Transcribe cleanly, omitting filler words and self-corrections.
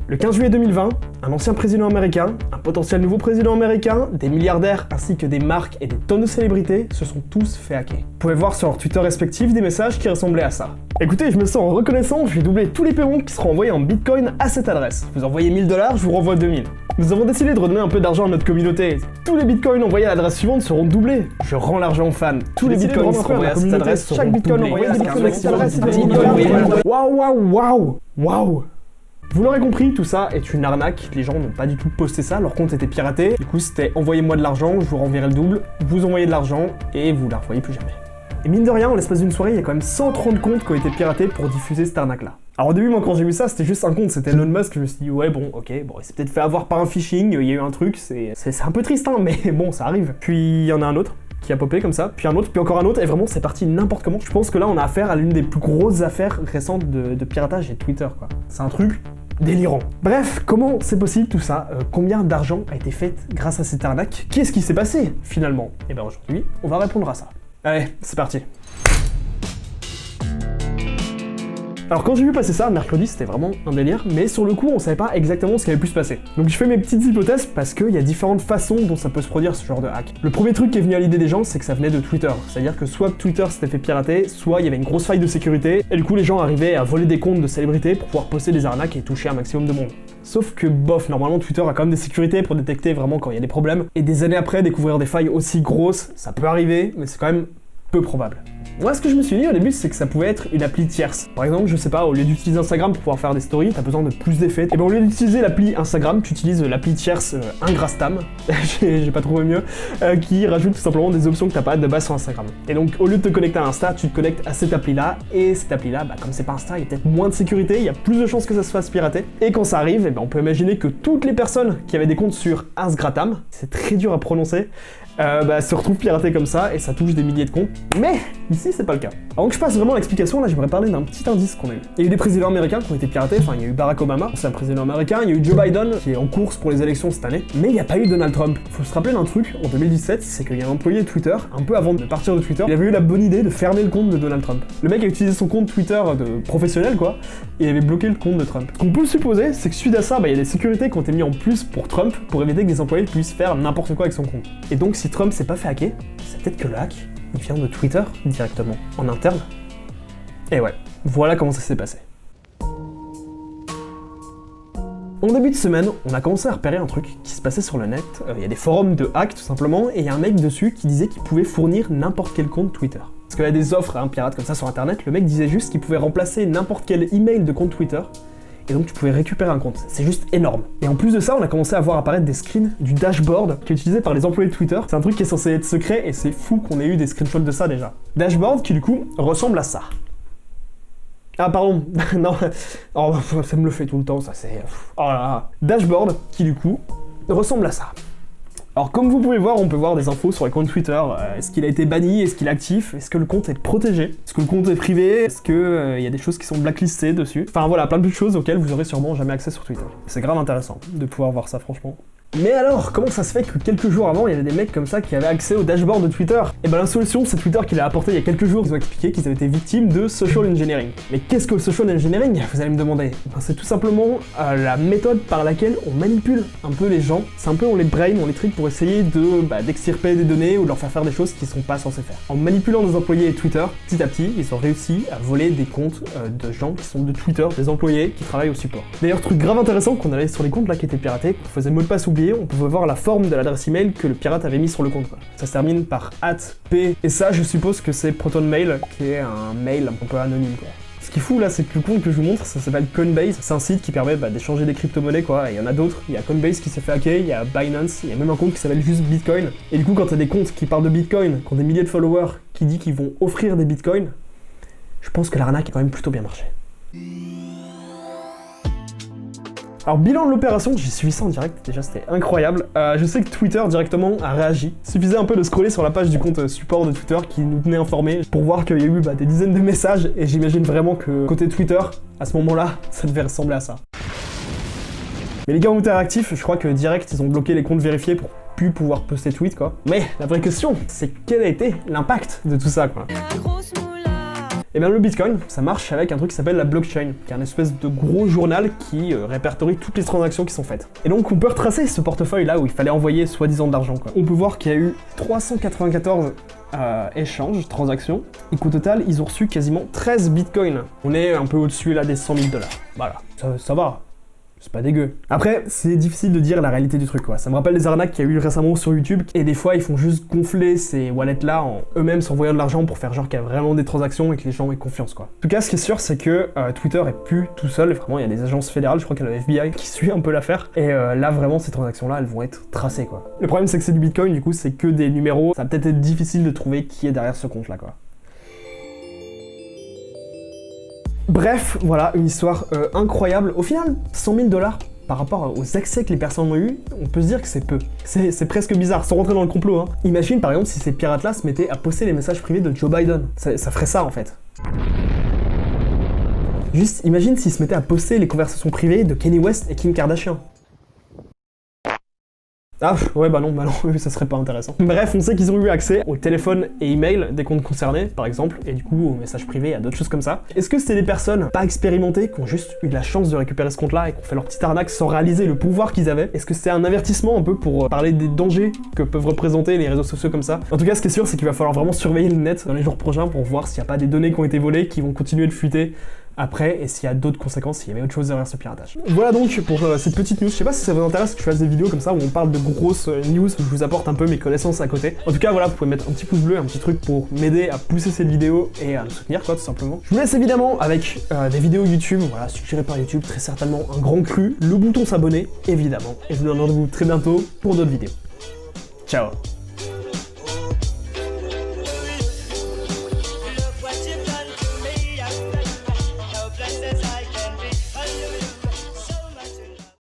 Le 15 juillet 2020, un ancien président américain, un potentiel nouveau président américain, des milliardaires ainsi que des marques et des tonnes de célébrités se sont tous fait hacker. Vous pouvez voir sur leur Twitter respectifs des messages qui ressemblaient à ça. Écoutez, je me sens reconnaissant, je vais doubler tous les paiements qui seront envoyés en bitcoin à cette adresse. Vous envoyez 1000 $, je vous renvoie 2000. Nous avons décidé de redonner un peu d'argent à notre communauté. Tous les bitcoins envoyés à l'adresse suivante seront doublés. Je rends l'argent aux fans. Tous les bitcoins qui seront envoyés à cette adresse seront doublés. Chaque bitcoin envoyé à cette adresse est Waouh. Vous l'aurez compris, tout ça est une arnaque, les gens n'ont pas du tout posté ça, leur compte était piraté, du coup c'était envoyez-moi de l'argent, je vous renverrai le double, vous envoyez de l'argent et vous la revoyez plus jamais. Et mine de rien, en l'espace d'une soirée, il y a quand même 130 comptes qui ont été piratés pour diffuser cette arnaque-là. Alors au début, moi quand j'ai vu ça, c'était juste un compte, c'était Elon Musk, je me suis dit ouais bon, ok, bon, il s'est peut-être fait avoir par un phishing, il y a eu un truc, c'est un peu triste hein, mais bon, ça arrive. Puis il y en a un autre qui a popé comme ça, puis un autre, puis encore un autre, et vraiment c'est parti n'importe comment. Je pense que là on a affaire à l'une des plus grosses affaires récentes de piratage et Twitter quoi. C'est un truc délirant. Bref, comment c'est possible tout ça? Combien d'argent a été fait grâce à cette arnaque? Qu'est-ce qui s'est passé finalement? Et bien aujourd'hui, on va répondre à ça. Allez, c'est parti. Alors quand j'ai vu passer ça, mercredi, c'était vraiment un délire, mais sur le coup, on savait pas exactement ce qui avait pu se passer. Donc je fais mes petites hypothèses parce qu'il y a différentes façons dont ça peut se produire ce genre de hack. Le premier truc qui est venu à l'idée des gens, c'est que ça venait de Twitter. C'est-à-dire que soit Twitter s'était fait pirater, soit il y avait une grosse faille de sécurité, et du coup les gens arrivaient à voler des comptes de célébrités pour pouvoir poster des arnaques et toucher un maximum de monde. Sauf que bof, normalement Twitter a quand même des sécurités pour détecter vraiment quand il y a des problèmes, et des années après, découvrir des failles aussi grosses, ça peut arriver, mais c'est quand même peu probable. Moi, ce que je me suis dit au début, c'est que ça pouvait être une appli tierce. Par exemple, je sais pas, au lieu d'utiliser Instagram pour pouvoir faire des stories, t'as besoin de plus d'effets. Et ben au lieu d'utiliser l'appli Instagram, tu utilises l'appli tierce Ingrastam, j'ai pas trouvé mieux, qui rajoute tout simplement des options que t'as pas de base sur Instagram. Et donc, au lieu de te connecter à Insta, tu te connectes à cette appli-là, et cette appli-là, bah, comme c'est pas Insta, il y a peut-être moins de sécurité, il y a plus de chances que ça se fasse pirater. Et quand ça arrive, ben, on peut imaginer que toutes les personnes qui avaient des comptes sur Ingratam, c'est très dur à prononcer, se retrouvent piratées comme ça et ça touche des milliers de comptes. Mais ici c'est pas le cas. Avant que je passe vraiment à l'explication, là j'aimerais parler d'un petit indice qu'on a eu. Il y a eu des présidents américains qui ont été piratés, enfin il y a eu Barack Obama, c'est un président américain, il y a eu Joe Biden qui est en course pour les élections cette année, mais il n'y a pas eu Donald Trump. Faut se rappeler d'un truc, en 2017, c'est qu'il y a un employé de Twitter, un peu avant de partir de Twitter, il avait eu la bonne idée de fermer le compte de Donald Trump. Le mec a utilisé son compte Twitter de professionnel quoi, et il avait bloqué le compte de Trump. Ce qu'on peut supposer, c'est que suite à ça, il y a des sécurités qui ont été mises en plus pour Trump pour éviter que des employés puissent faire n'importe quoi avec son compte. Et donc si Trump s'est pas fait hacker, c'est peut-être que le hack, il vient de Twitter directement, en interne. Et ouais, voilà comment ça s'est passé. En début de semaine, on a commencé à repérer un truc qui se passait sur le net. Il y a des forums de hack tout simplement, et il y a un mec dessus qui disait qu'il pouvait fournir n'importe quel compte Twitter. Parce qu'il y a des offres à un pirate comme ça sur internet, le mec disait juste qu'il pouvait remplacer n'importe quel email de compte Twitter, et donc tu pouvais récupérer un compte. C'est juste énorme. Et en plus de ça, on a commencé à voir apparaître des screens du dashboard qui est utilisé par les employés de Twitter. C'est un truc qui est censé être secret et c'est fou qu'on ait eu des screenshots de ça déjà. Dashboard qui du coup ressemble à ça. Ah pardon, non, oh, ça me le fait tout le temps, ça c'est... Oh là là. Dashboard qui du coup ressemble à ça. Alors comme vous pouvez voir, on peut voir des infos sur les comptes Twitter. Est-ce qu'il a été banni? Est-ce qu'il est actif? Est-ce que le compte est protégé? Est-ce que le compte est privé? Est-ce que y a des choses qui sont blacklistées dessus? Enfin voilà, plein de choses auxquelles vous aurez sûrement jamais accès sur Twitter. C'est grave intéressant de pouvoir voir ça franchement. Mais alors, comment ça se fait que quelques jours avant, il y avait des mecs comme ça qui avaient accès au dashboard de Twitter? Et ben la solution, c'est Twitter qui l'a apporté il y a quelques jours. Ils ont expliqué qu'ils avaient été victimes de social engineering. Mais qu'est-ce que le social engineering? Vous allez me demander. Ben, c'est tout simplement la méthode par laquelle on manipule un peu les gens. C'est un peu on les brain, on les trick pour essayer d'extirper des données ou de leur faire des choses qu'ils sont pas censés faire. En manipulant des employés Twitter, petit à petit, ils ont réussi à voler des comptes de gens qui sont de Twitter, des employés qui travaillent au support. D'ailleurs, truc grave intéressant, qu'on allait sur les comptes là qui étaient piratés, qu'on faisait mot de passe oublié, on pouvait voir la forme de l'adresse email que le pirate avait mis sur le compte quoi. Ça se termine par @p et ça je suppose que c'est ProtonMail qui est un mail un peu anonyme quoi. Ce qui est fou là, c'est que le compte que je vous montre, ça s'appelle Coinbase, c'est un site qui permet d'échanger des crypto-monnaies quoi, et il y en a d'autres, il y a Coinbase qui s'est fait hacker, il y a Binance, il y a même un compte qui s'appelle juste Bitcoin, et du coup quand t'as des comptes qui parlent de Bitcoin, qui ont des milliers de followers, qui disent qu'ils vont offrir des Bitcoins, je pense que l'arnaque a quand même plutôt bien marché. Alors bilan de l'opération, j'ai suivi ça en direct, déjà c'était incroyable. Je sais que Twitter directement a réagi. Il suffisait un peu de scroller sur la page du compte support de Twitter qui nous tenait informés pour voir qu'il y a eu des dizaines de messages et j'imagine vraiment que côté Twitter, à ce moment-là, ça devait ressembler à ça. Mais les gars ont été réactifs, je crois que direct ils ont bloqué les comptes vérifiés pour plus pouvoir poster tweet quoi. Mais la vraie question, c'est quel a été l'impact de tout ça quoi. Et bien le Bitcoin, ça marche avec un truc qui s'appelle la blockchain, qui est un espèce de gros journal qui répertorie toutes les transactions qui sont faites. Et donc on peut retracer ce portefeuille là où il fallait envoyer soi-disant de l'argent, quoi. On peut voir qu'il y a eu 394 échanges, transactions, et qu'au total, ils ont reçu quasiment 13 bitcoins. On est un peu au-dessus là des 100 000 $. Voilà, ça va. C'est pas dégueu. Après, c'est difficile de dire la réalité du truc, quoi. Ça me rappelle les arnaques qu'il y a eu récemment sur YouTube, et des fois, ils font juste gonfler ces wallets-là en eux-mêmes s'envoyant de l'argent pour faire genre qu'il y a vraiment des transactions et que les gens aient confiance, quoi. En tout cas, ce qui est sûr, c'est que Twitter est plus tout seul. Vraiment, il y a des agences fédérales, je crois qu'il y a le FBI qui suit un peu l'affaire, et là, vraiment, ces transactions-là, elles vont être tracées, quoi. Le problème, c'est que c'est du Bitcoin, du coup, c'est que des numéros. Ça va peut-être être difficile de trouver qui est derrière ce compte-là, quoi. Bref, voilà, une histoire incroyable. Au final, 100 000 $, par rapport aux accès que les personnes ont eu, on peut se dire que c'est peu. C'est presque bizarre, sans rentrer dans le complot, hein. Imagine par exemple si ces pirates-là se mettaient à poster les messages privés de Joe Biden. Ça ferait ça en fait. Juste, imagine s'ils se mettaient à poster les conversations privées de Kanye West et Kim Kardashian. Ah ouais bah non, ça serait pas intéressant. Bref, on sait qu'ils ont eu accès au téléphone et email des comptes concernés, par exemple, et du coup aux messages privés et à d'autres choses comme ça. Est-ce que c'était des personnes pas expérimentées, qui ont juste eu de la chance de récupérer ce compte-là et qui ont fait leur petite arnaque sans réaliser le pouvoir qu'ils avaient? Est-ce que c'était un avertissement un peu pour parler des dangers que peuvent représenter les réseaux sociaux comme ça? En tout cas, ce qui est sûr, c'est qu'il va falloir vraiment surveiller le net dans les jours prochains pour voir s'il n'y a pas des données qui ont été volées, qui vont continuer de fuiter après, et s'il y a d'autres conséquences, s'il y avait autre chose derrière ce piratage. Voilà donc pour cette petite news. Je sais pas si ça vous intéresse que je fasse des vidéos comme ça où on parle de grosses news, où je vous apporte un peu mes connaissances à côté. En tout cas, voilà, vous pouvez mettre un petit pouce bleu, un petit truc pour m'aider à pousser cette vidéo et à me soutenir, quoi, tout simplement. Je vous laisse évidemment avec des vidéos YouTube, voilà, suggérées par YouTube, très certainement un grand cru, le bouton s'abonner, évidemment. Et je vous donne rendez-vous très bientôt pour d'autres vidéos. Ciao!